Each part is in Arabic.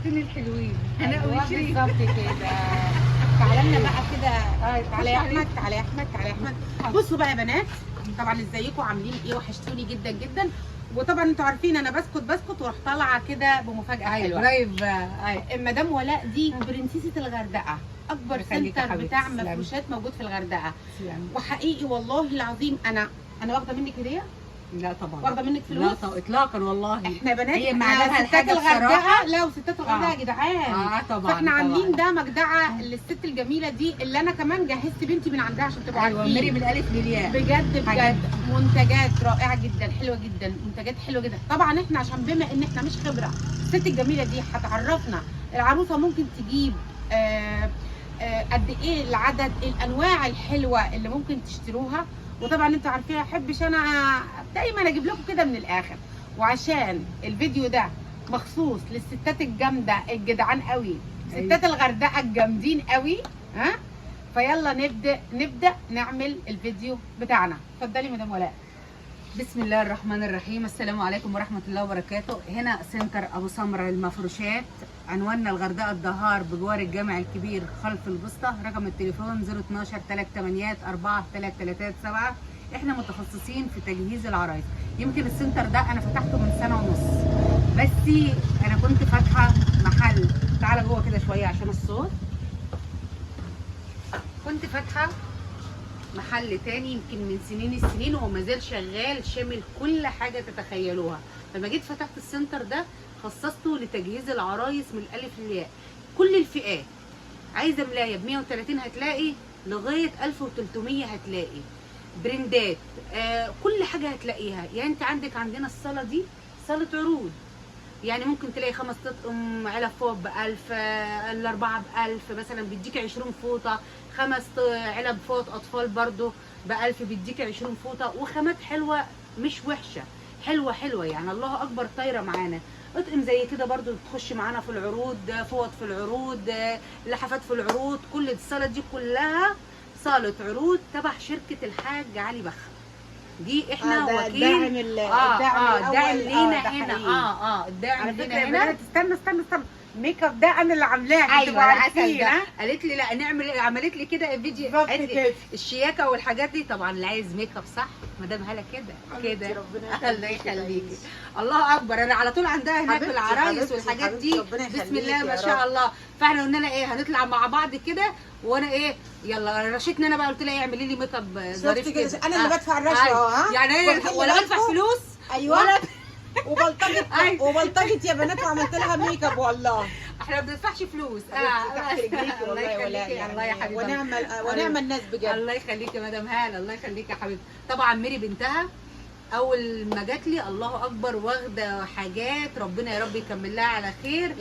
الستين الحلوين. هناء وشريف بالظبط كده. تعالى لنا بقى كده. تعالى يا احمد، تعالى يا احمد، تعالى يا احمد. بصوا بقى يا بنات، طبعا ازيكم عاملين ايه؟ وحشتوني جدا جدا. وطبعا انتوا عارفين انا بسكت واروح طالعه كده بمفاجاه حلوه. لايف. مدام ولاء دي برنسيسه الغردقه، اكبر سنتر بتاع مفروشات موجود في الغردقه. وحقيقي والله العظيم انا واخده منك هديه. لا طبعا واخده منك فلوس؟ لا اطلاقا والله. احنا بنات هي معلها ستات الغردقه. لا وستات الغردقه يا جدعان. طبعا. فاحنا عاملين ده مجدعه للست الجميله دي اللي انا كمان جهزت بنتي من عندها عشان تبقوا عارفين. ايوه، مري من الالف للياء. بجد منتجات رائعه جدا، حلوه جدا، منتجات حلوه جدا. طبعا احنا عشان بما ان احنا مش خبره، الست الجميله دي هتعرفنا العروسه ممكن تجيب قد ايه العدد، الانواع الحلوه اللي ممكن تشتروها. وطبعا انتوا عارفين احبش انا دايما اجيب لكم كده من الاخر. وعشان الفيديو ده مخصوص للستات الجامده الجدعان قوي، ستات الغردقه الجامدين قوي، ها؟ فيلا نبدا نعمل الفيديو بتاعنا. اتفضلي مدام ولاء. بسم الله الرحمن الرحيم. السلام عليكم ورحمه الله وبركاته. هنا سنتر ابو سمره للمفروشات، عنواننا الغردقه الدهار بجوار الجامع الكبير خلف البسطه. رقم التليفون 012 38 4 337. احنا متخصصين في تجهيز العرايس. يمكن السنتر ده انا فتحته من سنه ونص، بس انا كنت فاتحه محل. تعالى جوه كده شويه عشان الصوت. كنت فاتحه محل تاني يمكن من السنين وما زال شغال، شامل كل حاجه تتخيلوها. لما جيت فتحت السنتر ده خصصته لتجهيز العرايس من الالف للياء، كل الفئات. عايزه ملايه ب 130 هتلاقي، لغايه 1300 هتلاقي، برندات، كل حاجه هتلاقيها. يعني انت عندنا الصاله دي صاله عروض، يعني ممكن تلاقي 5 اطقم علب فوط ب1000، الاربعه ب1000 مثلا، بيديكي 20 فوطه. 5 علب فوط اطفال برضو ب1000، بيديكي 20 فوطه. وخامات حلوه مش وحشه، حلوه يعني الله اكبر، طايره معانا. اطقم زي كده برضو بتخش معانا في العروض، فوط في العروض، لحافات في العروض. كل الصاله دي كلها صاله عروض تبع شركه الحاج علي بخ. دي احنا وكيل الداعم لينا هنا. الداعم لينا هنا. استنى الميك اب ده انا اللي عاملاه. ايوه العسل ده. قالت لي لا نعمل، عملت لي كده فيديو. قالت لي الشياكه والحاجات دي. طبعا اللي عايز ميك اب صح مدام هاله كده الله يخليكي. الله اكبر. انا على طول عندها هناك العرايس والحاجات دي، بسم الله ما شاء الله. فاحنا قلنا لها ايه، هنطلع مع بعض كده. وانا ايه، يلا رشتني انا بقى، قلت لها اعملي لي ميك اب ظريف كده. انا اللي بدفع الرشوه. يعني ولا بدفع فلوس. ايوه ولا وبلطجت يا بنات، وعملت لها ميك اب. والله احنا ما بندفعش فلوس. الله يخليكي. الله يا حبيبتي. ونعم الناس بجد. الله يخليكي يا مدام هاله، الله يخليكي يا حبيبتي. طبعا ميري بنتها اول ما جات لي الله اكبر، واخده حاجات ربنا يا رب يكمل لها على خير،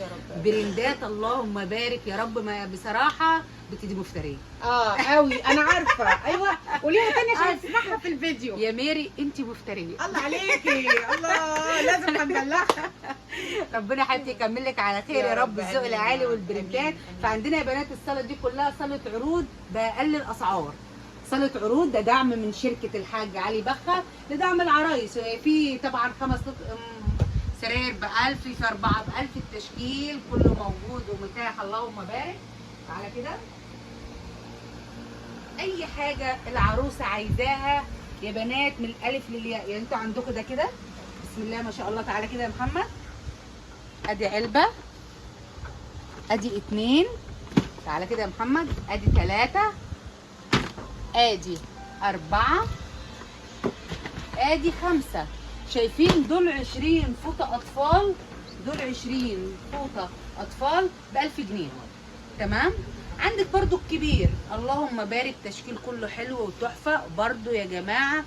برندات اللهم بارك يا رب. ما بصراحه بنتي دي مفتريه قوي. انا عارفه. ايوه قوليها تاني عشان تسمعها في الفيديو. يا ميري انت مفتريه. الله عليكي. الله لازم هنبلعها. ربنا يا حبيبتي يكمل لك على خير يا رب، الذوق العالي والبرندات. فعندنا يا بنات الصاله دي كلها صاله عروض باقل الاسعار. صاله عروض ده دعم من شركه الحاج علي بخه لدعم العرايس. في طبعا 5 سراير ب1000، في 4 ب1000. التشكيل كله موجود ومتاح اللهم بارك. تعالى كده، اي حاجه العروسه عايزاها يا بنات من الالف للياء. يعني انتوا عندكم ده كده بسم الله ما شاء الله. تعالى كده يا محمد، ادي علبه، ادي 2. تعالى كده يا محمد، ادي 3، ادي 4، ادي 5. شايفين دول 20 فوطه اطفال، دول 20 فوطه اطفال ب1000 جنيه. تمام. عندك برضو الكبير اللهم بارك، تشكيل كله حلو وتحفه برضو يا جماعه.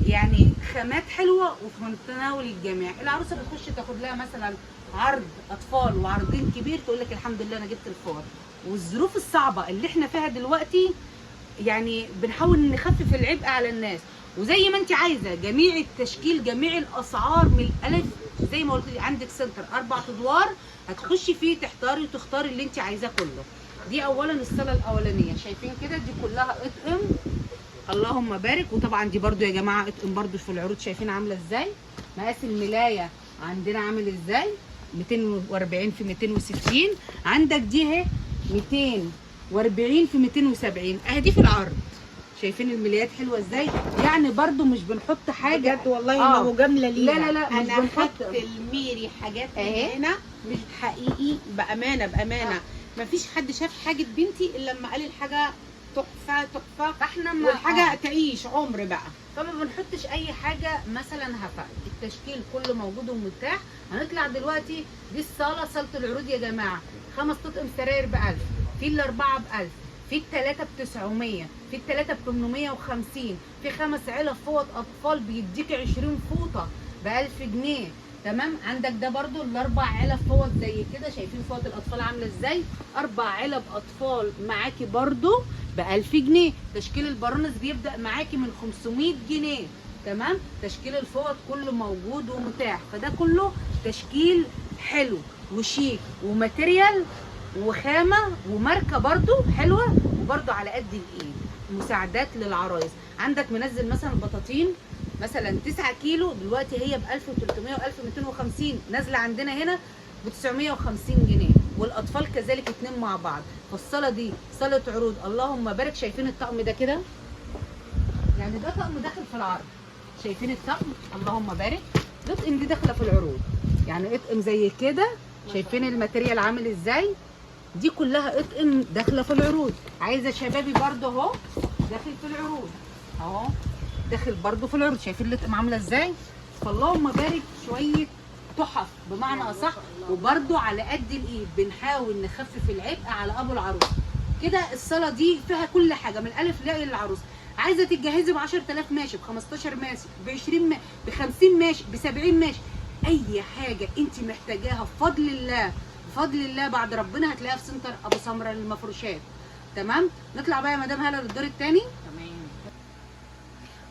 يعني خامات حلوه وفي متناول الجميع. العروسه بتخش تاخد لها مثلا عرض اطفال وعرضين كبير، تقول لك الحمد لله انا جبت الفار. والظروف الصعبه اللي احنا فيها دلوقتي يعني بنحاول نخفف العبء على الناس. وزي ما انت عايزه جميع التشكيل جميع الاسعار من الالف. زي ما قلت لي عندك سنتر 4 ادوار، هتخشي فيه تحتاري وتختاري اللي انت عايزاه كله. دي اولا الصاله الاولانيه شايفين كده، دي كلها اطقم اللهم بارك. وطبعا دي برده يا جماعه اطقم برده في العروض. شايفين عامله ازاي، مقاس الملايه عندنا عامل ازاي، 240 في 260. عندك دي اهي 240 في 270 اهي دي في العرض. شايفين الملايات حلوه ازاي؟ يعني برضو مش بنحط حاجه بجد والله مجامله لينا. لا مش انا بنحط خدت الميري حاجات اهي. من هنا مش حقيقي، بامانه مفيش حد شاف حاجه بنتي الا لما قال الحاجه تحفه فاحنا والحاجه تعيش عمر بقى. فما بنحطش اي حاجه مثلا هفا. التشكيل كله موجود ومتاح. هنطلع دلوقتي دي صاله العروض يا جماعه. 5 طقم سراير ب1000، في الاربعه ب1000، في الثلاثه ب900، في الثلاثه ب850، في 5 علب فوط اطفال بيديك 20 فوطه ب1000 جنيه. تمام. عندك ده برضو الاربع علب فوط زي كده. شايفين فوط الاطفال عامله ازاي؟ 4 علب اطفال معاكي برضو ب1000 جنيه. تشكيل البرونز بيبدا معاكي من 500 جنيه. تمام. تشكيل الفوط كله موجود ومتاح. فده كله تشكيل حلو وشيك وماتيريال وخامه وماركه برضو حلوه وبرضو على قد الايد. مساعدات للعرايس. عندك منزل مثلا البطاطين مثلا 9 كيلو دلوقتي هي ب 1300 و 1250 نازله عندنا هنا ب 950 جنيه. والاطفال كذلك 2 مع بعض. فالصاله دي صاله عروض اللهم بارك. شايفين الطقم ده كده؟ يعني ده طقم داخل في العرض. شايفين الطقم؟ اللهم بارك. الاطقم دي داخله في العروض. يعني اطقم زي كده. شايفين الماتيريال عامل ازاي؟ دي كلها اطقم داخله في العروض. عايزه شبابي برده اهو داخل في العروض اهو، داخل برده في العروض. شايفين الاطقم عامله ازاي؟ فاللهم بارك. شويه تحف بمعنى اصح وبرده على قد الايد. بنحاول نخفف العبء على ابو العروس. كده الصاله دي فيها كل حاجه من الف لاء للعروس. عايزه تتجهزي ب 10000 ماشي، ب 15 ماشي، ب 20 ماشي، ب 50 ماشي، ب 70 ماشي. اي حاجه انت محتاجاها بفضل الله بفضل الله بعد ربنا هتلاقيها في سنتر ابو سمره للمفروشات. تمام. نطلع بقى يا مدام هاله للدور الثاني. تمام.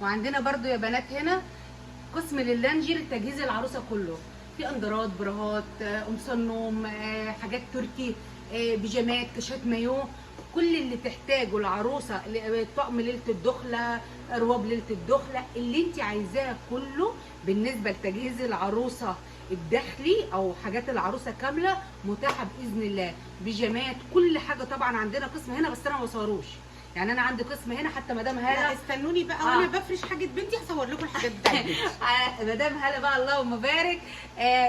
وعندنا برده يا بنات هنا قسم لللانجير تجهيز العروسه كله. في اندرات، براهات، قمصان نوم، حاجات تركي، بيجامات، كاشات مايو. كل اللي تحتاجه العروسه. طقم ليله الدخله، رواب ليله الدخله، اللي انت عايزاه كله بالنسبه لتجهيز العروسه الداخلي او حاجات العروسه كامله متاحه باذن الله. بيجامات، كل حاجه طبعا عندنا قسم هنا بس انا ما بصوروش. يعني انا عندي قسم هنا حتى مدام هاله. استنوني بقى وانا بفرش حاجه بنتي هصور لكم الحاجات بتاعتي. مدام هاله بقى اللهم بارك.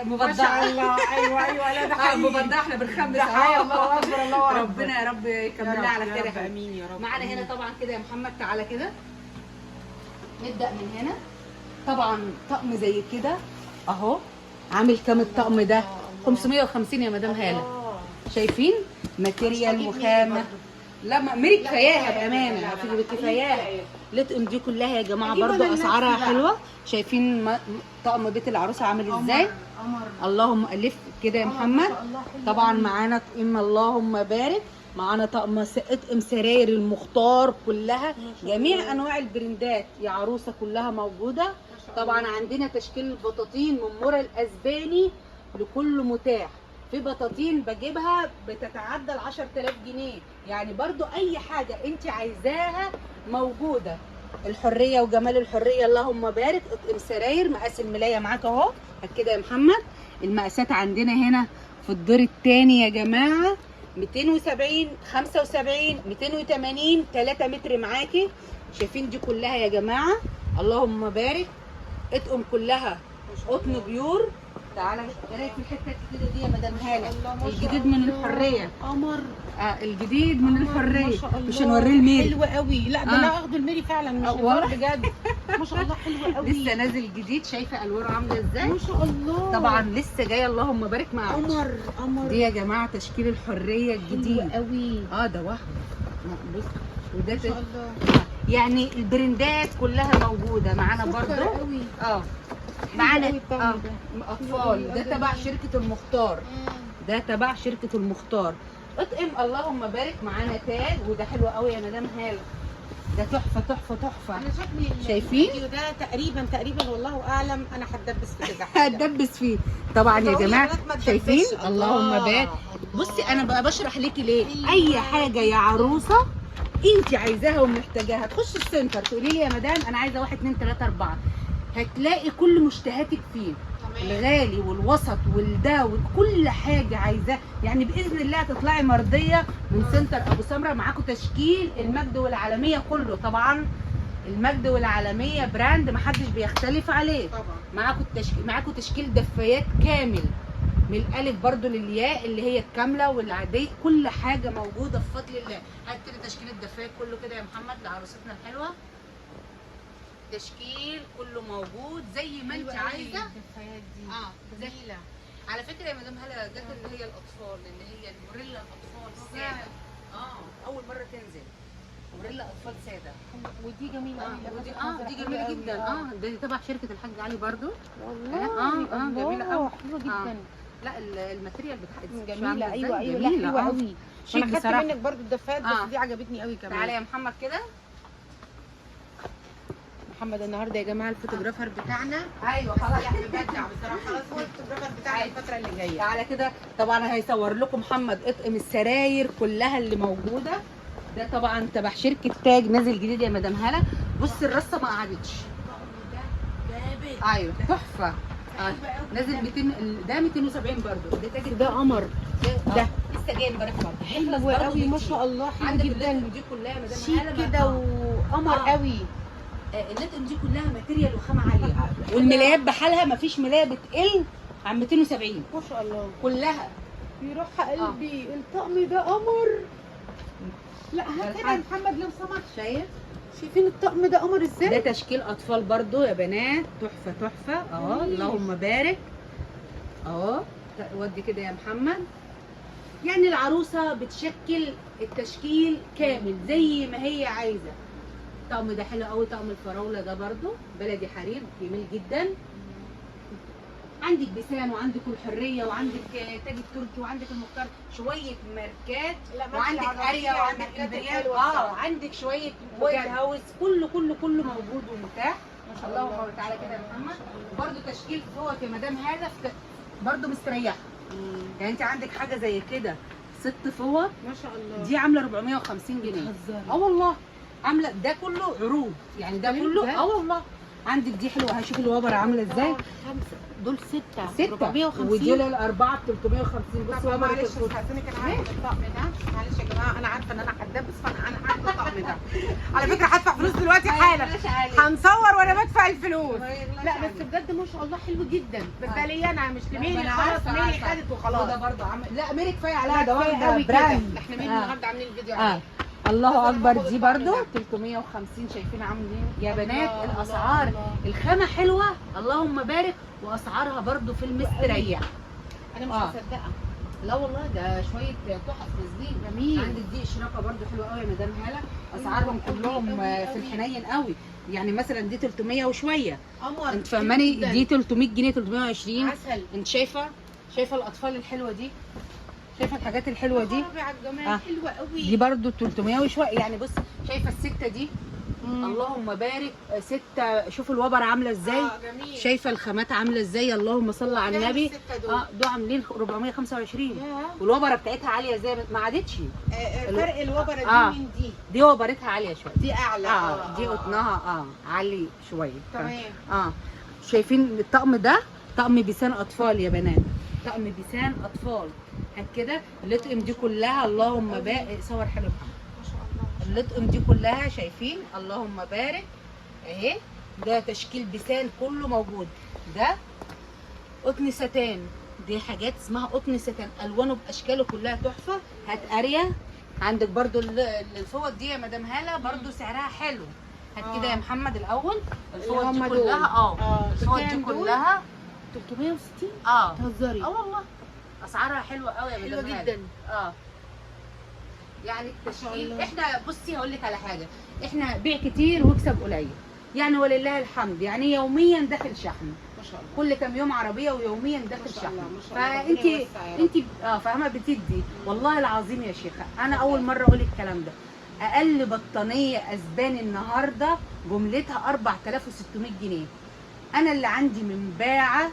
ما شاء الله. ايوه لا ده حقيقي. مبدعه. احنا بنخمس اهو. الله اكبر الله اكبر. ربنا يا رب يكملها على خير. يا رب امين يا رب. معانا هنا طبعا كده يا محمد. تعالى كده نبدا من هنا. طبعا طقم زي كده اهو. عامل كام الطقم ده؟ 550 يا مدام هاله. شايفين ماتيريال وخامه. لا ميري كفاياها بامانه. في كفاياها. الاطقم دي كلها يا جماعه برضو اسعارها حلوه. شايفين طقم بيت العروسه عامل ازاي؟ اللهم الف كده يا محمد. طبعا معانا طقم اللهم بارك. معانا طقم اطقم سراير المختار كلها. جميع انواع البرندات يا عروسه كلها موجوده. طبعا عندنا تشكيل البطاطين من مورا الاسباني لكل متاح. في بطاطين بجيبها بتتعدى ال 10000 جنيه. يعني برضو اي حاجه انت عايزاها موجوده. الحريه وجمال الحريه اللهم بارك. اطقم سراير مقاس الملايه معاك اهو. كده يا محمد. المقاسات عندنا هنا في الدور الثاني يا جماعه 270 75 280 3 متر معاكي. شايفين دي كلها يا جماعه اللهم بارك. اطقم كلها قطن بيور. تعالى ايه رايك في الحته الجديده دي يا مدام هاله؟ الجديد من الحريه. قمر. الجديد من الحريه. ما شاء الله. مش هنوريه الميري. حلو قوي. لا ده انا اخده الميري فعلا مش هزار بجد. ما شاء الله حلو قوي. لسه نازل جديد. شايفه الوانه عامله ازاي؟ ما شاء الله. طبعا لسه جايه اللهم بارك مع قمر. دي يا جماعه تشكيل الحريه الجديد. حلو قوي. ده وهم. بص وده ما شاء الله. يعني البرندات كلها موجوده معانا برضو. معانا اطفال. ده تبع شركه المختار. ده تبع شركه المختار. اطقم اللهم بارك. معانا تاج وده حلو قوي يا مدام هاله. ده تحفه تحفه تحفه. انا شكلي شايفين الفيديو ده تقريبا والله اعلم انا هتدبس في كذا حاجه. هتدبس فيه طبعا يا جماعه. شايفين اللهم بارك. بصي انا بقى بشرح ليكي ليه. اي حاجه يا عروسه انت عايزاها ومحتاجاها تخش السنتر تقولي لي يا مدام انا عايزه 1 2 3 4 هتلاقي كل مشتهاتك فيه. الغالي والوسط والده وكل حاجه عايزاه، يعني باذن الله هتطلعي مرضيه من سنتر ابو سمره. معاكم تشكيل المجد والعالميه كله طبعا، المجد والعالميه براند محدش بيختلف عليه. طبعا معاكم تشكيل دفايات كامل من الالف برضو للياء اللي هي الكامله والعاديه، كل حاجه موجوده بفضل الله. هات كده تشكيل الدفايات كله كده يا محمد لعروستنا الحلوه، تشكيل كله موجود زي ما انت عايزه. الدفايات دي جميله على فكره يا مدام هلا، جت اللي هي الاطفال اللي هي الموريلا الاطفال الساده. اول مره تنزل موريلا اطفال ساده، ودي جميله قوي. ودي دي جميله جدا. دي تبع شركه الحاج علي برضو. والله جميله قوي، حلوه جدا. لا الماتيريال بتاعتها جميله. ايوه لا حلوه قوي. شيك انا خدت بصراحه منك برضو الدفات، بس دي عجبتني قوي كمان. تعالى يا محمد كده. محمد النهارده يا جماعه الفوتوغرافر بتاعنا. ايوه خلاص ببدع بصراحه، خلاص هو الفوتوغرافر بتاعنا الفتره اللي جايه. تعالى كده. طبعا هيصور لكم محمد اطقم السراير كلها اللي موجوده. ده طبعا تبع شركه تاج، نازل جديد يا مدام هلا. بص الرصه ما قعدتش. ايوه تحفه. نازل 200، ده 270 برضه. ده تاج، ده قمر. ده لسه جاي امبارح برضه، حلو قوي ما شاء الله، حلو جدا. دي كلها يا مدام شيك هلا كده وقمر قوي. النتن دي كلها ماتيريال وخامه عاليه، والملايات بحالها مفيش ملايه بتقل عن 270 ما شاء الله كلها. يروح قلبي. الطقم ده قمر. لا هات كده يا محمد لو سمحت. شايفين الطقم ده قمر ازاي؟ ده تشكيل اطفال برضو يا بنات، تحفه تحفه. اللهم بارك. ودي كده يا محمد. يعني العروسه بتشكل التشكيل كامل زي ما هي عايزه. الطقم ده حلو قوي، طقم الفراوله ده برضو بلدي حرير جميل جدا. عندك بيسان وعندك الحريه وعندك تاج التركي وعندك المختار، شويه ماركات، وعندك اريا وعندك امبريال. عندك شويه وايت هاوس، كله موجود ومتاح. ما شاء الله. تعالى كده يا محمد. برضو تشكيل فوق يا مدام هذا برضو مستريحه. يعني انت عندك حاجه زي كده 6 فوط ما شاء الله، دي عامله 450 جنيه. بتهزري؟ والله عامله ده كله عروض، يعني ده كله والله. عندك دي حلوه، هشوف الوبره عامله ازاي. 5 دول 6 450 ودول الاربعه ب 350. بصوا طب معلش استاذنك، انا عارفه الطقم ده. معلش يا جماعه، انا عارفه ان انا حداد، بس انا عارفه الطقم ده. على فكره هدفع فلوس دلوقتي حالا، هنصور وانا بدفع الفلوس. لا بس بجد ما شاء الله حلو جدا. بس ده ليا انا، مش لميري. خلاص ميري خدت وخلاص. وده برضه لا ميري كفايه عليها، ده واخده واخده براند. احنا ميري النهارده عاملين الفيديو عليه. الله اكبر. دي برضو 350. شايفين عاملين يا بنات الاسعار؟ الخامه حلوه اللهم بارك، واسعارها برضو في المستريح. انا مش مصدقه. لا والله ده شويه تحف نازلين. جميل. عندك دي اشراقه برضو حلوه قوي يا مدام هاله. اسعارهم كلهم في الحنين قوي. يعني مثلا دي 300 وشويه. قمر. انت فاهماني؟ دي 300 جنيه 320. عسل. انت شايفه الاطفال الحلوه دي؟ شايفه الحاجات الحلوه دي؟ حلوه قوي. دي برضو 300 وشويه. يعني بص شايفه السته دي؟ اللهم بارك. 6. شوفوا الوبر عامله ازاي. جميل. شايفه الخامات عامله ازاي. اللهم صل على النبي. دول عاملين 425. والوبره بتاعتها عاليه زي ما عادتش. فرق الوبره دي من دي وبرتها عاليه شويه، دي اعلى. دي قطنها عالي شويه. تمام. شايفين الطقم ده؟ طقم بيسان اطفال يا بنات، طقم بيسان اطفال. هات كده اللطقم دي كلها اللهم بارك. صور حلو ما شاء الله. اللطقم دي كلها شايفين اللهم بارك اهي. ده تشكيل بيسان كله موجود. ده قطن ستان، دي حاجات اسمها قطن ستان، الوانه باشكاله كلها تحفه. هات اريا. عندك برضو الفوط دي يا مدام هاله برضو سعرها حلو. هات كده يا محمد الاول الفوط دي كلها. الفوط دي كلها 360. تهزري؟ والله اسعارها حلوه قوي يا مدام حلوه جدا. يعني التشكيل احنا بصي هقول لك على حاجه، احنا بيع كتير واكسب قليل، يعني ولله الحمد. يعني يوميا داخل شحن ما شاء الله، كل كام يوم عربيه ويوميا داخل شحن. فانت فاهمه بتدي. والله العظيم يا شيخه انا اول مره اقول الكلام ده. اقل بطانيه اسباني النهارده جملتها 4600 جنيه. انا اللي عندي من باعه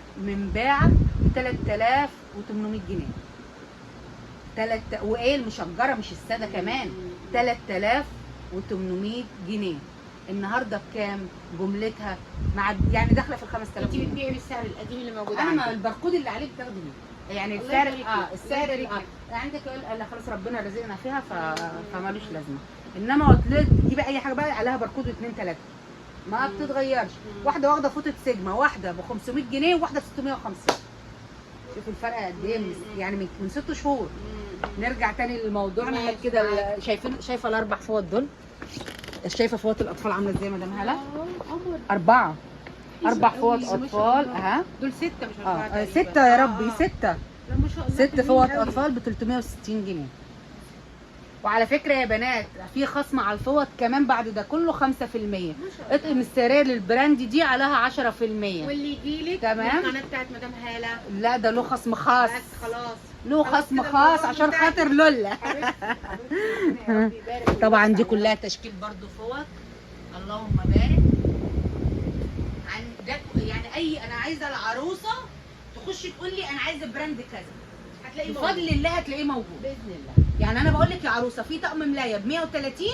3800 جنيه. وايه المشجره مش الساده كمان 3800 جنيه. النهارده بكام جملتها مع يعني داخله في ال 5000 انت جنيه. بتبيعي بالسعر القديم اللي موجود انا ما عندك. البركود اللي عليه بتاخدي منه يعني الله السعر يبارك لك. السعر الله يبارك لك. عندك يقول لا خلاص ربنا رزقنا فيها فمالوش لازمه. انما قلت لك تجيبي اي حاجه بقى عليها بركود 2 3 ما بتتغيرش. واحده واخده فوطه سيجما واحده ب 500 جنيه وواحده ب 650. شوفوا الفرق قد ايه يعني من 6 شهور. نرجع تاني للموضوعنا ماشي. كده. شايفه الاربع فوط دول؟ شايفه فوط الاطفال عامله ازاي يا مدام هلا؟ قمر. 4 فوط ما شاء اطفال الله. اها. دول 6 مش 4 6 يا ربي 6 لا ما شاء الله 6 حلوين فوط قوي. اطفال ب 360 جنيه. وعلى فكره يا بنات في خصم على الفوط كمان بعد ده كله 5%. ما شاء الله. اطقم السراير البراند دي عليها 10%. واللي يجيلك تمام. من القناه بتاعت مدام هاله لا ده له خصم خاص. بس خلاص له خلاص خصم كده خاص الموضوع عشان انتهى. خاطر لولا. حبيبتي يا رب يبارك طبعا دي ويوسع كلها تشكيل برضو فوط. اللهم بارك. يعني انا عايزه العروسه تخش تقول لي انا عايزه براند كذا هتلاقي بفضل الله هتلاقيه موجود. باذن الله. يعني انا بقول لك يا عروسه في طقم ملايه ب 130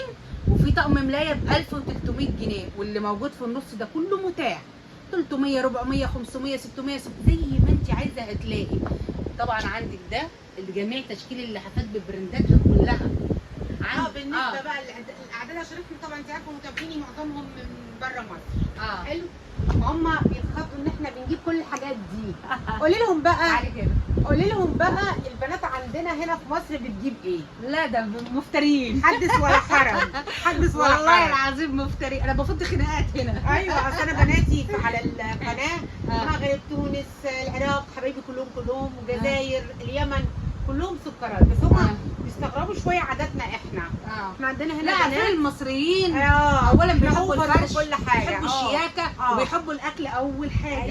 وفي طقم ملايه ب 1300 جنيه واللي موجود في النص ده كله متاح 300 400 500 600 زي ما انت عايزه هتلاقي. طبعا عندك ده جميع تشكيل اللحافات ببرانداتها كلها. بالنسبه بقى الاعداد عشان احنا طبعا انت عارفه متابعيني معظمهم من بره مصر. حلو. هم بيتخضوا ان احنا بنجيب كل الحاجات دي. قولي لهم بقى تعالي كده. قولي لهم بقى البنات عندنا هنا في مصر بتجيب ايه؟ لا ده مفترين. حدث ولا حرج. حدث ولا والله حرج. العظيم مفتري. انا بفض خناقات هنا. ايوه اصل انا بناتي على القناه المغرب تونس العراق حبايبي كلهم والجزائر اليمن كلهم سكرات بس هم بيستغربوا شويه عاداتنا احنا. احنا عندنا هنا لا عارفين بنات المصريين اولا بيحبوا أوفر الفرش كل حاجه بيحبوا الشياكه وبيحبوا الاكل اول حاجه.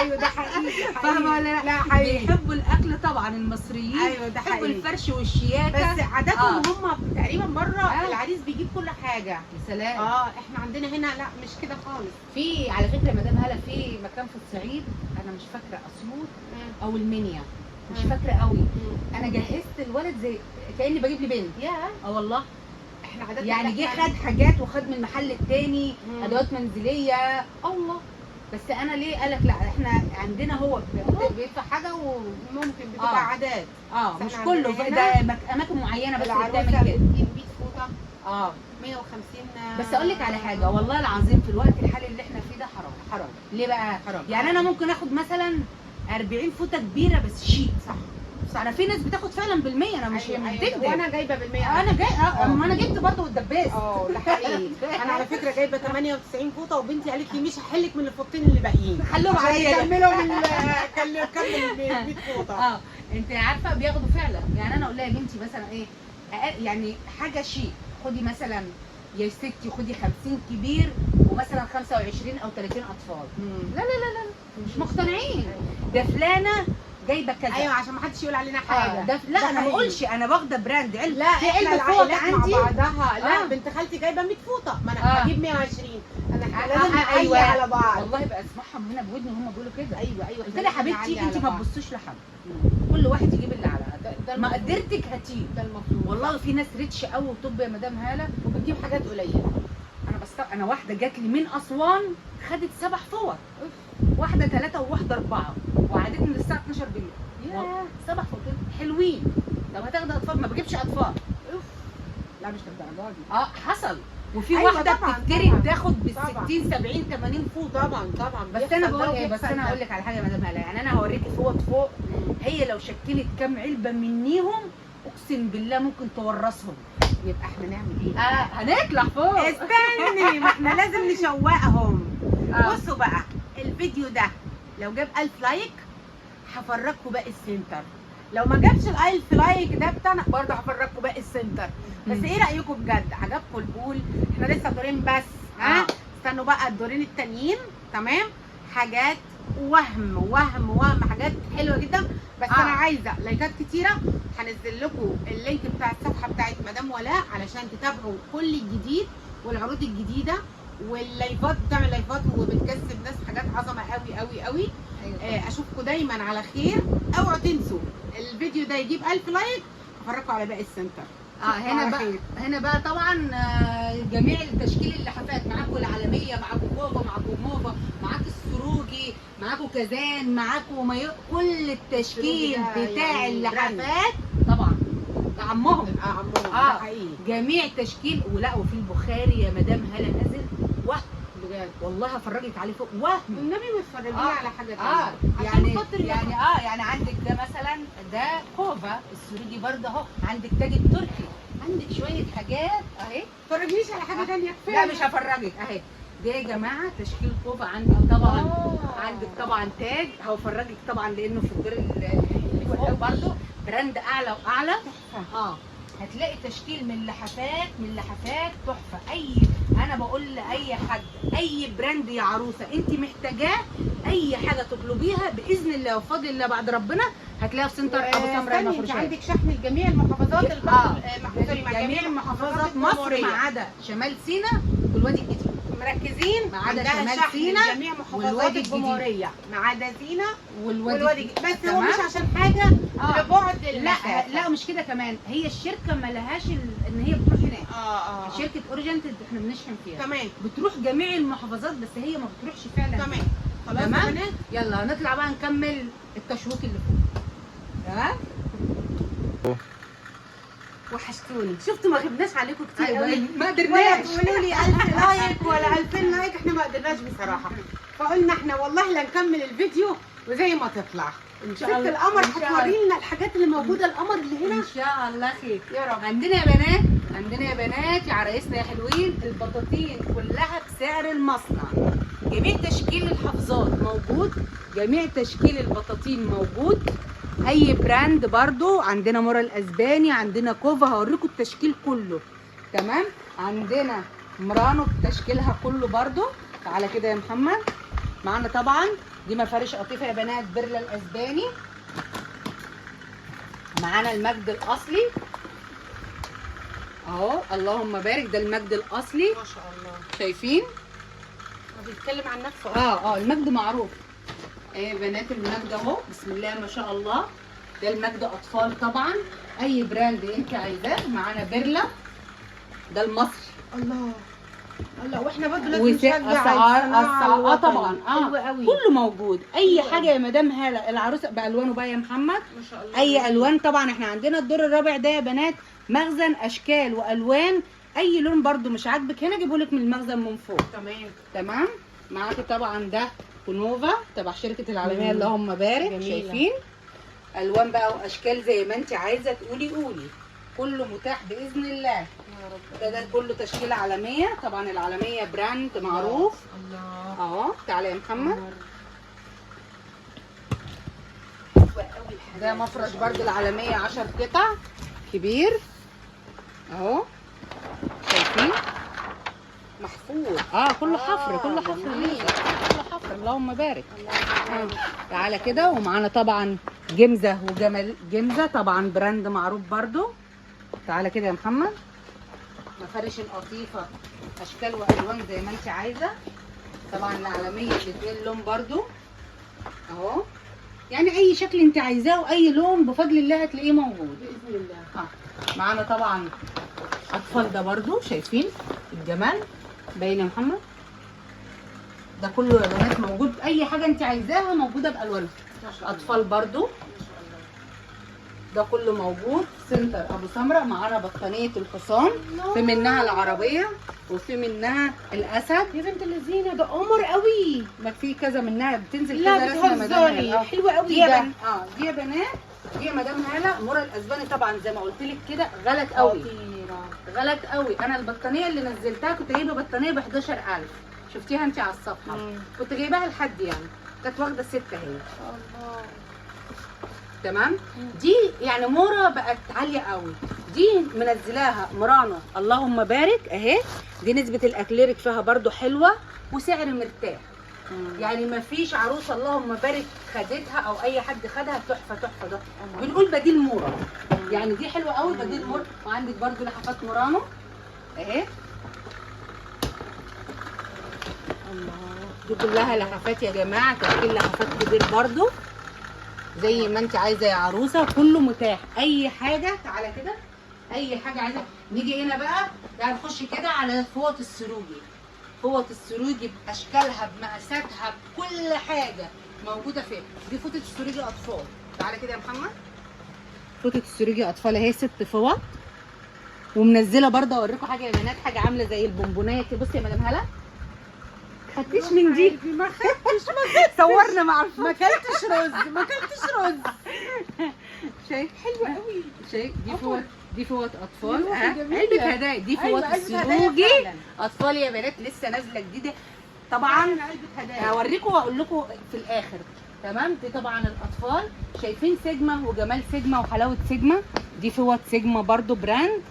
ايوه ده حقيقي. فاهمه ولا لا حقيقي. بيحبوا الاكل طبعا المصريين. ايوه ده بيحبوا حقيقي. الفرش والشياكه بس عاداتهم هم تقريبا بره العريس بيجيب كل حاجه. يا سلام. احنا عندنا هنا لا مش كده خالص. في على فكره يا مدام هلا في مكان في الصعيد انا مش فاكره اسيوط او المنيا مش فاكره قوي. انا جهزت الولد زي كاني بجيب لي بنت. والله احنا عاداتنا يعني جه خد حاجات وخد من المحل التاني ادوات منزليه. الله. بس انا ليه قالك لا احنا عندنا هو بيدفع حاجه وممكن بتبقى عادات. مش كله ده اماكن معينه بس اللي بتعمل كده. بتجيب 100 فوطه 150. بس اقول لك على حاجه والله العظيم في الوقت الحالي اللي احنا فيه ده حرام. ليه بقى؟ حرام. يعني انا ممكن اخد مثلا 40 فوطه كبيره بس شيك. صح. انا في ناس بتاخد فعلا بالمية. انا مش بتكذب. وانا جايبه بالمية. انا جاي ما انا جبت برضه والدباس. ده حقيقي. انا على فكره جايبه 98 فوطه وبنتي قالت لي مش هحلك من الفوطين اللي باقيين. خلوهم عليا. كملوا كمل 100 فوطه. انت عارفه بياخدوا فعلا. يعني انا اقول لها يا بنتي مثلا ايه يعني حاجه شيك خدي مثلا يا ستي خدي 50 كبير ومثلا 25 او 30 اطفال. لا لا لا لا مش مقتنعين. ده فلانه جايبه كذا. ايوه عشان ما حدش يقول علينا حاجه. لا انا ما بقولش انا واخده براند علبه. لا في احنا علبه فوط عندي عندي مع بعضها. لا بنت خالتي جايبه 100 فوطه ما انا هجيب 120. انا لازم ايوه على بعض. والله بقى اسمعهم هنا بودني وهم بيقولوا كده. ايوه قلت لها حبيبتي انت ما تبصوش لحد. كل واحد يجيب اللي على ما قدرتك هاتيه. ده المفروض. والله في ناس ريتش قوي وطب يا مدام هاله وبتجيب حاجات قليله. انا واحده جات لي من اسوان خدت 7 فوط. واحده 3 وواحده 4 وقعدتني للساعه 12 بالليل. 7 فوط حلوين. طب هتاخدي اطفال ما بجيبش اطفال. لا مش للدرجه دي. حصل. وفي واحده بتفتري تاخد بال 60 70 80 فوط. طبعا بس انا بقول ايه بس انا هقول لك على حاجه يا مدام هاله. يعني انا هوريكي فوط فوق هي لو شكلت كام علبه منيهم اقسم بالله ممكن تورثهم. يبقى احنا نعمل ايه؟ هنطلع فوق. استني ما احنا لازم نشوقهم. بصوا بقى الفيديو ده لو جاب 1000 لايك هفرجكم باقي السنتر. لو ما جابش ال1000 لايك ده بتاعنا برضه هفرجكم باقي السنتر. بس ايه رايكم بجد؟ عجبكم البول؟ احنا لسه دورين بس. استنوا بقى الدورين التانيين. تمام. حاجات وهم حاجات حلوه جدا. بس انا عايزه لايكات كتيره. هنزل لكم اللينك بتاع الصفحه بتاعت مدام ولاء علشان تتابعوا كل الجديد والعروض الجديده واللايفات. بتعمل لايفات وبتكسب ناس حاجات عظمه قوي قوي قوي. اشوفكم دايما على خير. اوعوا تنسوا الفيديو ده يجيب 1000 لايك هفرجكم على باقي السنتر. هنا بقى طبعا جميع التشكيل اللحافات معاكم كزان، معاكوا مايو، كل التشكيل ده بتاع يعني اللحافات طبعا ده عمهم. عمهم ده اه حقيقي جميع تشكيل. ولا وفي البخاري يا مدام هلا نازل وهم، بجد. والله هفرجك عليه فوق وهم. النبي ما تفرجيني على حاجه اه تانية يعني خاطر يعني يعني عندك ده مثلا، ده كوفا السوريدي برضه اهو، عندك تاج التركي، عندك شويه حاجات اهي. ما تفرجنيش على حاجه تانية كفايه. لا مش هفرجك اهي. ده يا جماعه تشكيل كوفا. عندك طبعا عندك طبعا تاج، هفرجك طبعا لانه في الدور اللي فوق برضه براند اعلى واعلى. هتلاقي تشكيل من لحافات، من لحافات تحفه. انا بقول لاي حد، اي براند يا عروسه انت محتاجاه، اي حاجه تطلبيها باذن الله وبفضل الله بعد ربنا هتلاقيها في سنتر ابو سمره انت المفروشات. عندك شحن لجميع المحافظات جميع محافظات مصر ما عدا شمال سيناء والوادي الجديد. مركزين ما عدا عندها شمال شحن سيناء لجميع محافظات والوادي الجمهوريه ما عدا سيناء والوادي والوادي الجديد. بس هو تمام؟ مش عشان حاجه لبعد لا المسافه. لا مش كده كمان، هي الشركه ما لهاش ان هي بتروح هناك. شركه اوريجنت احنا بنشحن فيها تمام. بتروح جميع المحافظات، بس هي ما بتروحش فعلا. تمام خلاص يا تمام. بنات. يلا هنطلع بقى نكمل التشويق اللي فوق. تمام. وحشتوني، شفتوا ما غبناش عليكم كتير أيوة، قوي، ما ولا قدرناش. تقولوا لي 1000 لايك ولا 2000 لايك، احنا ما قدرناش بصراحه. فقلنا احنا والله لا نكمل الفيديو وزي ما تطلع ان ست شاء الله. القمر إن شاء الله. هتوري لنا الحاجات اللي موجوده، القمر اللي هنا ان شاء الله خير. يا رب. عندنا يا بنات، عندنا يا بنات يا عرايسنا يا حلوين، البطاطين كلها بسعر المصنع. جميع تشكيل الحفظات موجود، جميع تشكيل البطاطين موجود. اي براند برضو عندنا مورا الاسباني، عندنا كوفا، هوريكم التشكيل كله. تمام. عندنا مرانو بتشكيلها كله برضو. تعالى كده يا محمد. معانا طبعا دي مفارش قطيفه يا بنات، برلا الاسباني. معانا المجد الاصلي اهو، اللهم بارك، ده المجد الاصلي. ما شاء الله شايفين؟ بيتكلم عن نفسه. المجد معروف. ايه بنات المجد اهو، بسم الله ما شاء الله. ده المجد اطفال طبعا، اي براند انت عايزاه. معانا برلا، ده المصري. الله الله. واحنا برضه لازم وسعر نشجع اسعار طبعا حلو قوي كله موجود. اي حلو حاجه يا مدام هاله العروسه بالوانه بقى يا محمد. ما شاء الله. اي الوان طبعا. احنا عندنا الدور الرابع ده يا بنات مخزن اشكال والوان، اي لون برضو مش عاجبك هنا جيبه لك من المخزن من فوق. تمام تمام. معاكي طبعا ده كنوفا تبع شركه العالميه، اللهم بارك. جميلة. شايفين الوان بقى واشكال زي ما انت عايزه تقولي قولي، كله متاح باذن الله. يا رب. ده كله تشكيله عالميه طبعا، العالميه براند معروف. الله اهو تعالى يا محمد. ده مفرش برضو العالميه 10 قطع كبير اهو. شايفين محفور. كله حفر، كله حفر جميل. كله حفر، اللهم بارك. تعالى كده. ومعانا طبعا جمزه وجمل جمزه طبعا براند معروف برضو. تعالى كده يا محمد. مفارش القطيفه اشكال والوان زي ما انت عايزه طبعا، العالميه الاثنين لون برضو اهو. يعني اي شكل انت عايزاه واي لون بفضل الله هتلاقيه موجود باذن الله. معانا طبعا اطفال، ده برضو شايفين الجمال باين يا محمد. ده كله يا بنات موجود، اي حاجه انت عايزاها موجوده بالوانها. اطفال برضو ده كله موجود. سنتر ابو سمره. معانا بطانيه الحصان، في منها العربيه وفي منها الاسد. يا بنت اللذينه ده قمر قوي. ما في كذا منها بتنزل لا كذا رسمه بتهزري، حلوه قوي دي يا ده. دي يا بنات، دي يا مدام هاله مورا الاسباني طبعا زي ما قلت لك كده غلت قوي. غلت قوي. انا البطانيه اللي نزلتها كنت جايبه بطانيه ب 11000، شفتيها انت على الصفحه. كنت جايباها لحد يعني كانت واخده 6 هي. الله. تمام. دي يعني مورا بقت عاليه قوي. دي منزلاها مرانو اللهم بارك اهي. دي نسبه الاكليريك فيها برده حلوه وسعر مرتاح. يعني ما فيش عروسه اللهم بارك خدتها او اي حد خدها تحفه تحفه. ده بنقول بديل مورا، يعني دي حلوه قوي بديل مورا. وعندك برده لحافات مرانو اهي. دي كلها لحافات يا جماعه، تشكيل لحافات كبير برده زي ما انت عايزه يا عروسه، كله متاح. اي حاجه تعالى كده، اي حاجه عايزه. نيجي هنا بقى يعني نخش كده على فوط السروجي. فوط السروجي باشكالها بمقاساتها بكل حاجه موجوده فين؟ دي فوطه السريجي اطفال. تعالى كده يا محمد. فوطه السريجي اطفال اهي 6 فوط، ومنزله برضه اوريكم حاجه يا بنات، حاجه عامله زي البونبونيه كده. بصي يا مدام هلا، خدتيش من دي؟ ما خدتش صورنا مع الفوط. ما اكلتش رز، ما اكلتش رز. شايف حلوه قوي. شايف دي فوط، دي فوط اطفال. والله جميلة. علبه هدايا، دي فوط أيوة، علبة هدايا السروجي فعلاً. اطفال يا بنات، لسه نازله جديده طبعا. علبه هدايا. هوريكم واقول لكم في الاخر. تمام. دي طبعا الاطفال، شايفين سيجما وجمال سيجما وحلاوه سيجما. دي فوط سيجما برضو براند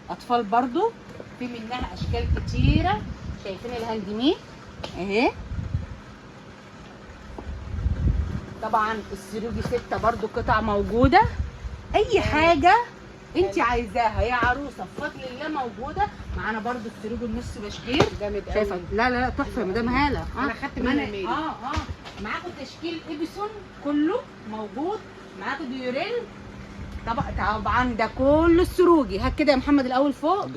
اطفال برضو، في منها اشكال كتيره. شايفين الهاند ميد اهي. طبعا السروجي 6 برضو قطع موجوده. اي حاجه انت عايزاها يا عروسه بفضل الله موجوده معانا. برضو السروجي النص بشكير جامد شايفه. قوي. لا لا لا تحفه يا مدام هاله. أنا خدت منها ميل. معاكم تشكيل ابيسون كله موجود، معاكم ديوريل. طبعا ده كله السروجي. هات كده يا محمد الاول فوق.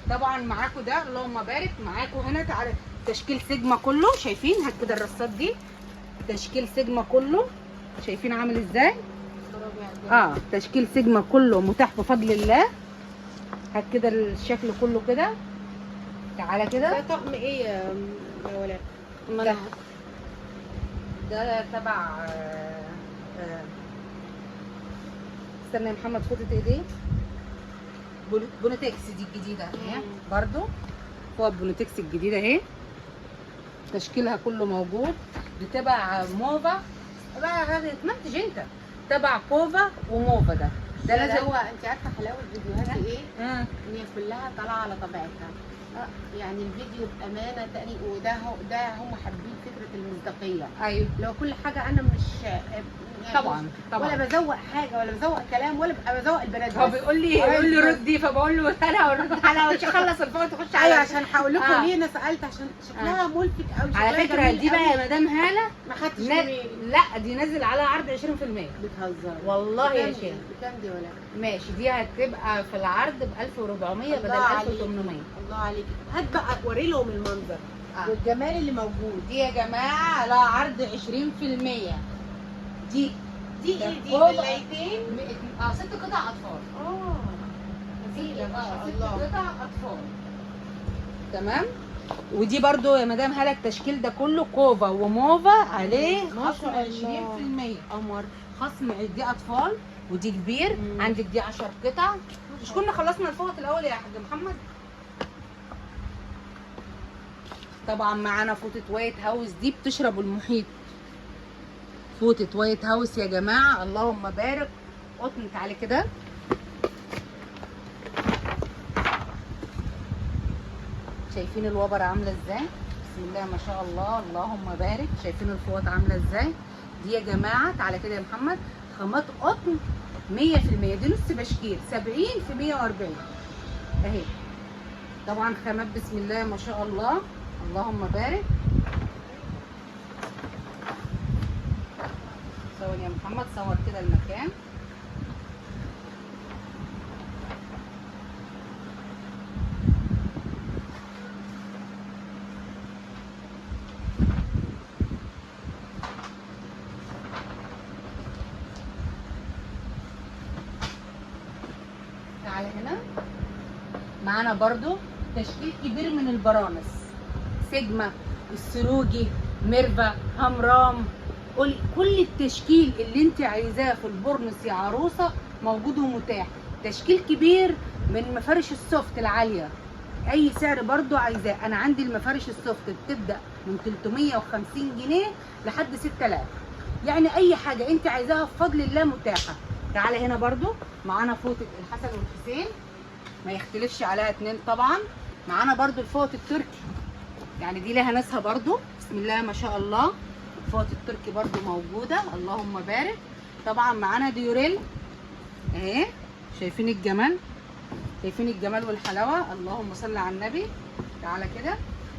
طبعا معاكم ده اللهم بارك. معاكم هنا تعالى تشكيل سيجما كله. شايفين؟ هات كده الرصات دي تشكيل سيجما كله. شايفين عامل ازاي؟ تشكيل سيجما كله متاح بفضل الله. هات كده الشكل كله كده. تعالى كده. ده طقم ايه يا ولا؟ ده تبع استنى يا محمد، فوطة ايديه بونوتكس دي الجديدة اهي برضو. فوط بونوتكس الجديدة اهي، تشكيلها كله موجود. دي تبع موفا بقى، هذا تمنتج انت تبع كوفا وموفا. ده لازم. هو انت عارفه حلاوه فيديوهات ايه؟ اه ان هي كلها طالعه على طبيعتها. يعني الفيديو بامانه تاني، وده هم حابين فكره المصداقيه. ايوه لو كل حاجه انا مش يعني طبعا ولا بزوق حاجه ولا بزوق كلام ولا بزوق البنات. هو بيقول لي ردي، فبقول له انا هرد على مش هخلص الفوط تخش ايوه على. عشان هقول لكم ليه انا سالت، عشان شكلها ملفت قوي. على فكره دي بقى يا مدام هاله ما خدتش بالي. لا دي نازل على عرض 20%. بتهزري والله يا شيخ. بكام دي ولا؟ ماشي، دي هتبقى في العرض ب 1400 بدل 1800. الله عليك. هات بقى وري لهم المنظر والجمال اللي موجود. دي يا جماعه على عرض 20%. دي ايه دي؟ ملايتين 6 قطع اطفال. جميله ما شاء 6 الله. قطع اطفال. تمام. ودي برضو يا مدام هاله التشكيل ده كله كوفا وموفا عليه خصم 20%. قمر. خصم. دي اطفال ودي كبير. عندك دي 10 قطع. مش كنا خلصنا الفوط الاول يا حاج محمد؟ طبعا معانا فوطه وايت هاوس، دي بتشرب المحيط. فوطه وايت هاوس يا جماعه اللهم بارك. قطن. تعالي كده. شايفين الوبر عامله ازاي؟ بسم الله ما شاء الله اللهم بارك. شايفين الفوط عامله ازاي؟ دي يا جماعه تعالى كده يا محمد، خامات قطن 100%. دي نص بشكير 70 في 140 اهي. طبعا خامات بسم الله ما شاء الله اللهم بارك. صور يا محمد، صور كده المكان. تعالى هنا. معانا برضو تشكيل كبير من البرانس، سيجما، السروجي، ميرفا، همرام. كل التشكيل اللي انت عايزاه في البورنس يا عروسه موجود ومتاح. تشكيل كبير من مفارش السوفت العاليه، اي سعر برضو عايزاه. انا عندي المفارش السوفت بتبدا من 350 جنيه لحد 6000. يعني اي حاجه انت عايزاها بفضل الله متاحه. تعالى هنا برضو معانا فوطه الحسن والحسين، ما يختلفش عليها اتنين طبعا. معانا برضو الفوط التركي، يعني دي لها ناسها برضو بسم الله ما شاء الله. الفوط التركي برضو موجوده اللهم بارك. طبعا معانا ديوريل اهي. شايفين الجمال؟ شايفين الجمال والحلاوه؟ اللهم صل على النبي. تعالى كده.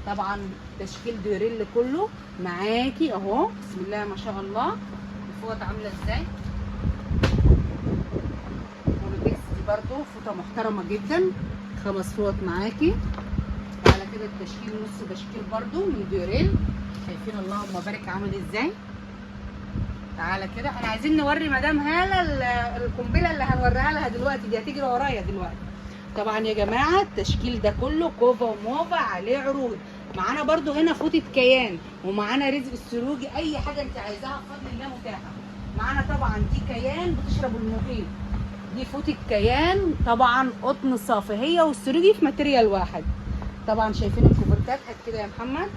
طبعا تشكيل ديوريل كله معاكي اهو بسم الله ما شاء الله. الفوط عامله ازاي؟ دي برضو فوطه محترمه جدا، 5 فوط معاكي. تعالى كده التشكيل نص بشكيل برضو من ديوريل شايفين اللهم بارك عامل ازاي؟ تعالى كده، احنا عايزين نوري مدام هاله القنبله اللي هنوريها لها دلوقتي دي، هتجري ورايا دلوقتي. طبعا يا جماعه التشكيل ده كله كوفا وموفا عليه عروض. معانا برده هنا فوطه كيان، ومعانا رزق السروجي، اي حاجه انت عايزاها بفضل الله متاحه. معانا طبعا دي كيان بتشرب المحيط، دي فوطه كيان طبعا قطن صافي، هي والسروجي في ماتيريال واحد. طبعا شايفين الكوفرتات هات كده يا محمد،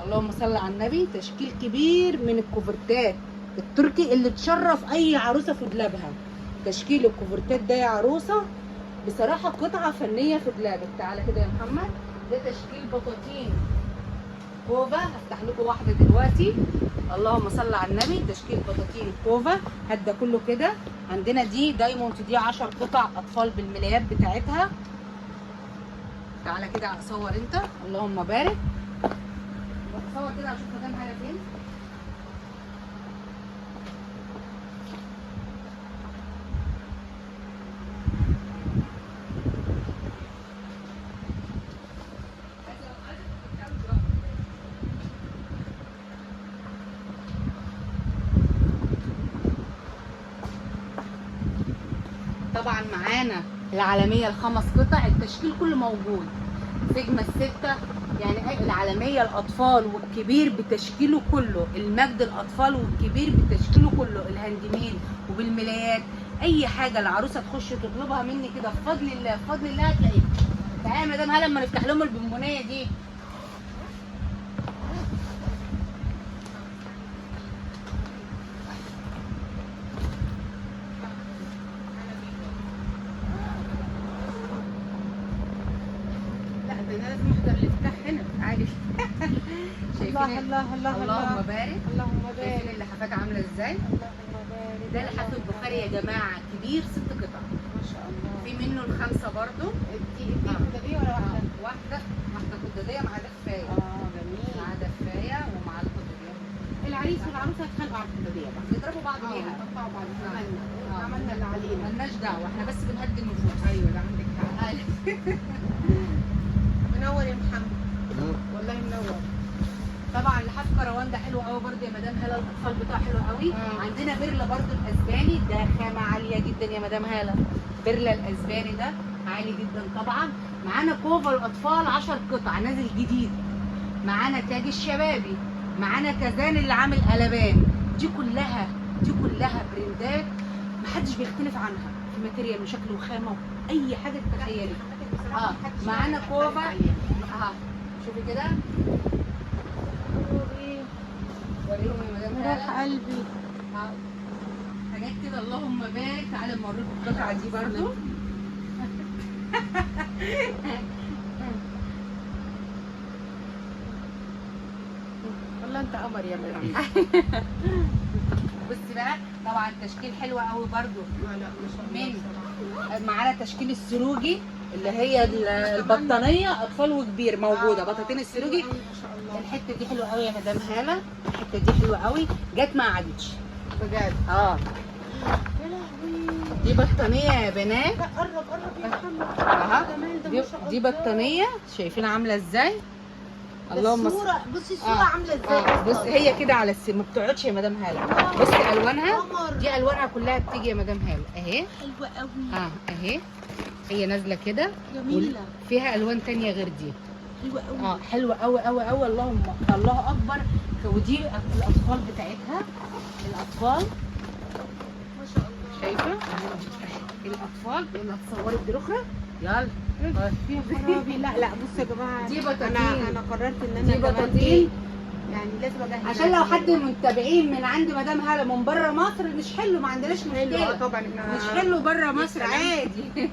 اللهم صل على النبي. تشكيل كبير من الكوفرتات التركي اللي تشرف اي عروسه في دولابها. تشكيل الكوفرتات ده يا عروسه بصراحه قطعه فنيه في دولابك. تعالى كده يا محمد، ده تشكيل بطاطين كوفا، هفتح لكم واحده دلوقتي، اللهم صل على النبي. تشكيل بطاطين كوفا هات ده كله كده. عندنا دي دايموند، دي 10 قطع اطفال بالملايات بتاعتها. تعالى كده صور انت، اللهم بارك. صور كده اشوف مدام هاله فين. طبعا معانا العالميه الخمس قطع، التشكيل كله موجود. سيجما الستة، يعني العالميه الاطفال والكبير بتشكيله كله، المجد الاطفال والكبير بتشكيله كله، الهاندميد وبالملايات. اي حاجه العروسه تخش تطلبها مني كده بفضل الله بفضل الله هتلاقيها. تعالى يا مدام هاله لما نفتح لهم البونبونيه دي. لازم احضر الافتتاح هنا. عادي. شايفين الله اللهم بارك. اللهم شايفين بارك. اللحافات عامله ازاي؟ اللهم بارك. ده لحاف البخاري يا جماعه، كبير 6 قطع. ما شاء الله. في منه الخمسه برضو. دي كده ولا واحده؟ واحده خداديه مع دفايه. جميل. مع دفايه ومع الخداديه. العريس والعروسه هيتخانقوا على الخداديه بقى. بيضربوا بعض بيها. بيقطعوا بعض. عملنا اللي علينا. مالناش دعوه، احنا بس بنهدي النفوس. ايوه ده عندك حق. منور يا محمد. والله منور. طبعا لحاف كروان ده حلو قوي برده يا مدام هاله، الاطفال بتاعه حلو قوي. عندنا بيرلا برده الاسباني، ده خامه عاليه جدا يا مدام هاله. بيرلا الاسباني ده عالي جدا طبعا. معانا كوفا الاطفال 10 قطع نازل جديد. معانا تاج الشبابي، معانا كازان اللي عامل قلبان. دي كلها برندات محدش بيختلف عنها في ماتيريال وشكل وخامه واي حاجه تتخيلي. معانا كوفا. شوفي كده، وريهم يا مدام هاله. قلبي. حاجات كده اللهم بارك. تعالى نوريكم القطعه دي برضو. والله انت قمر يا مريم. بصي بقى، طبعا التشكيل حلو قوي برضو. لا ما شاء الله. من معانا تشكيل السروجي اللي هي البطانيه اطفال وكبير موجوده. بطاطين السروجي ما شاء الله. الحته دي حلوه قوي يا مدام هاله، الحته دي حلوه قوي، جت ما عادتش بجد. اه. يا لهوي. دي بطانيه يا بنات. لا قرب يا محمد. اها جمال ده دي, ما شاء الله. دي بطانيه شايفينها عامله ازاي؟ اللهم الصورة بصي الصورة عاملة ازاي. بص هي كده على السن ما بتقعدش يا مدام هاله. بصي الوانها، دي الوانها كلها بتيجي يا مدام هاله اهي. حلوة قوي. اهي هي نازله كده. جميلة. فيها الوان تانية غير دي. حلوة قوي. حلوه قوي قوي قوي. اللهم الله اكبر. ودي الاطفال بتاعتها، الاطفال ما شاء الله. شايفه الاطفال. يلا تصوري الدروخه يلا. يا خرابي. لا بصوا يا جماعة، دي بطاطين. انا قررت ان انا دي كمان بطاطين. يعني لازم اجهز عشان لو حد من المتابعين من عند مدام هاله من بره مصر مش حلو، ما عندناش مشكله. طبعا مش حلو بره مصر عادي.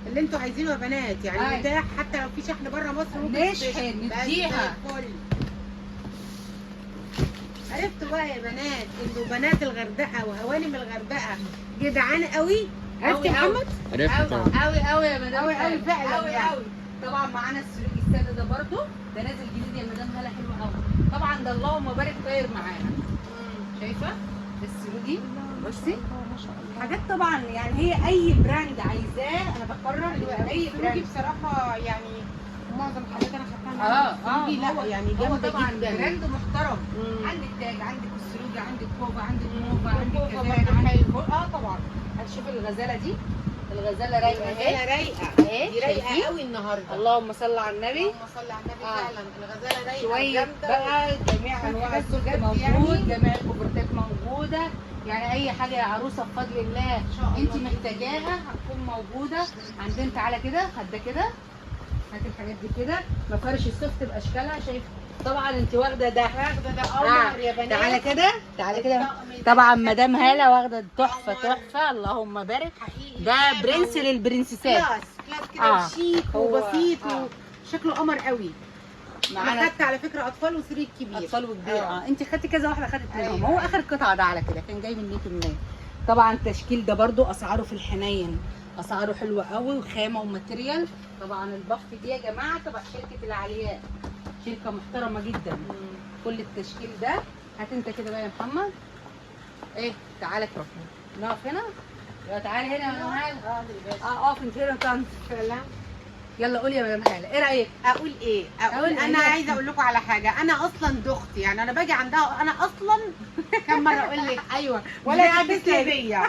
اللي انتوا عايزينه يا بنات يعني أيوة. متاح، حتى لو في شحن بره مصر ممكن نشحن نديها. عرفتوا بقى يا بنات انه بنات الغردقه وهوانم الغردقه جدعان قوي. عرفتي يا محمد؟ عرفت طبعا. قوي يا مدام قوي هالة. فعلا قوي يعني. قوي. طبعا معانا السلوك الساده ده برضو، ده نازل جديد يا مدام هاله، حلو قوي. طبعا ده اللهم بارك طاير معانا. شايفه السلوكي؟ بصي ما شاء الله. حاجات طبعا يعني هي اي براند عايزاه انا بقرر اي السلوكي براند. بصراحه يعني معظم الحاجات انا خدتها دي لا يعني هو جامده طبعا جدا. براند محترم. مم. عندك تاج، عندك السلوجة، عندك كوفا، عندك موفا، عندك كوفا كذان، برضه عندك حلو. طبعا. هتشوفي الغزاله دي، الغزاله رايقه اهي الغزاله رايقه، اهي، دي رايقه شايفين؟ قوي النهارده. اللهم صل على النبي. اللهم صل على النبي. فعلا الغزاله رايقه شويه جامده. بقى جميع انواع حاجات السلك بجد موجود، يعني. جميع الكوبرتات موجوده، يعني اي حاجه يا عروسه بفضل الله شاء الله انت محتاجاها هتكون موجوده عندنا. تعالى كده، خد كده، هات الحاجات دي كده، مفارش السوفت باشكالها، شايف طبعا انت واخده ده، واخده ده قمر يا بنات. تعالى كده، تعالى كده. الطقم ده طبعا بجد مدام هاله واخده تحفه قمر. تحفه، اللهم بارك. حقيقي ده خامة برنس للبرنسيسات. كلاس كده وشيك هو وبسيط آه. وشكله قمر قوي. انا معانا خدت على فكره اطفال وسرير كبير. اطفال وكبير. آه. انت خدتي كذا واحده، خدت منهم. أيوة. هو اخر قطعه ده على كده كان جاي من ليك منين. طبعا التشكيل ده برضو اسعاره في الحنين، اسعاره حلوه قوي وخامه وماتريال. طبعا البف دي يا جماعه تبع شركه العاليات، شركه محترمه جدا. كل التشكيل ده هات انت كده بقى يا محمد. ايه تعالى كده نقف هنا. يلا تعالي هنا يا مدام هاله. اقف انت هنا طنط. فعلا. يلا قولي يا مدام هاله، ايه رايك؟ اقول ايه؟ أقول انا إيه؟ عايزه اقول لكم على حاجه. انا اصلا دختي، يعني انا باجي عندها انا اصلا كم مره اقول لك ايوه ولا عندك تتصلي بيا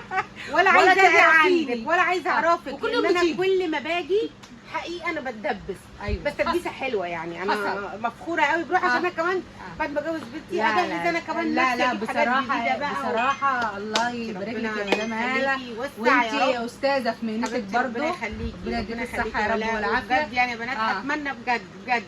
ولا ولا عايزه اجي تعرفيني. عندك ولا عايزه اعرفك. وكل لان انا بتيجي. كل ما باجي حقيقه انا بتدبس. ايوه بس تدبيسه حلوه يعني. انا حصل. مفخوره قوي بروح عشان انا كمان بعد ما اتجوز بنتي لا اجهز انا كمان لا نفسي لا أجيب حاجات بصراحة جديدة بقى. بصراحة الله يبارك لك ربنا يا مدام هالة، يخليكي ويوسع وانت يا رب. يا استاذة في مهنتك حبيبتي ربنا برضه. يخليكي، ربنا يديك يخليكي الصحة يا رب ولا- والعافية. بجد يعني يا بنات اتمنى بجد بجد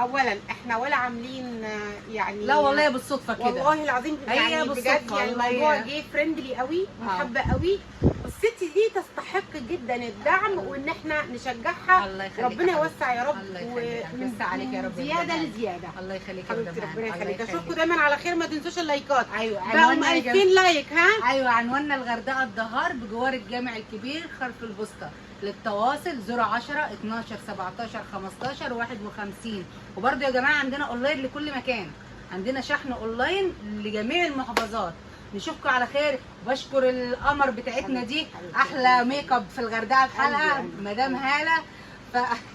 اولا احنا ولا عاملين يعني لا والله بالصدفة كده. والله العظيم هي يعني بالصدفة بجد يعني والله. الموضوع جه فريندلي قوي محبه قوي. والست دي تستحق جدا الدعم وان احنا نشجعها. الله يخليك ربنا يا يوسع يا رب. الله يخليك. يوسع عليك يا رب يا زياده مدام هالة. لزياده. الله يخليك يا حبيبتي مدام ربنا هالة. الله يخليك. اشوفكم يخليك. دايما على خير. ما تنسوش اللايكات. ايوه بقوا عنواننا يا 2000 لايك. ها ايوه عنواننا الغردقه الدهار بجوار الجامع الكبير خلف البوسطه. للتواصل 010 12 17 15 51. وبرده يا جماعه عندنا اونلاين لكل مكان، عندنا شحن اونلاين لجميع المحافظات. نشوفكم على خير. وبشكر القمر بتاعتنا دي، احلى ميك اب في الغردقه بحالها مدام هاله.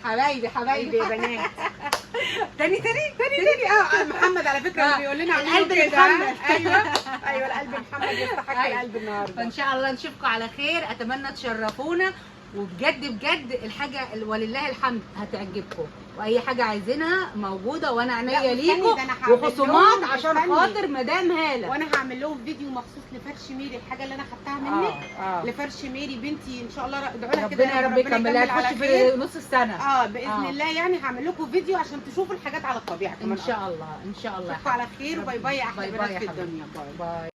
حبايبي حبايبي يا بنات. تاني محمد على فكره اللي بيقول لنا القلب كده. محمد. ايوه القلب محمد يستحق القلب النهارده. فان شاء الله نشوفكم على خير. اتمنى تشرفونا، وبجد بجد الحاجه ولله الحمد هتعجبكم، واي حاجه عايزينها موجوده وانا عينيا ليكم. وخصومات عشان خاطر مدام هاله. وانا هعمل لهم فيديو مخصوص لفرش ميري، الحاجه اللي انا خدتها منك. لفرش ميري بنتي ان شاء الله. ادعوا لها كده ربنا يا رب يكملها تخش في نص السنه. باذن الله يعني هعمل لكم فيديو عشان تشوفوا الحاجات على الطبيعه كمان. ان شاء الله ان شاء الله. اشوفكم على خير. باي باي يا احلى باي بنات باي في يا الدنيا. باي باي.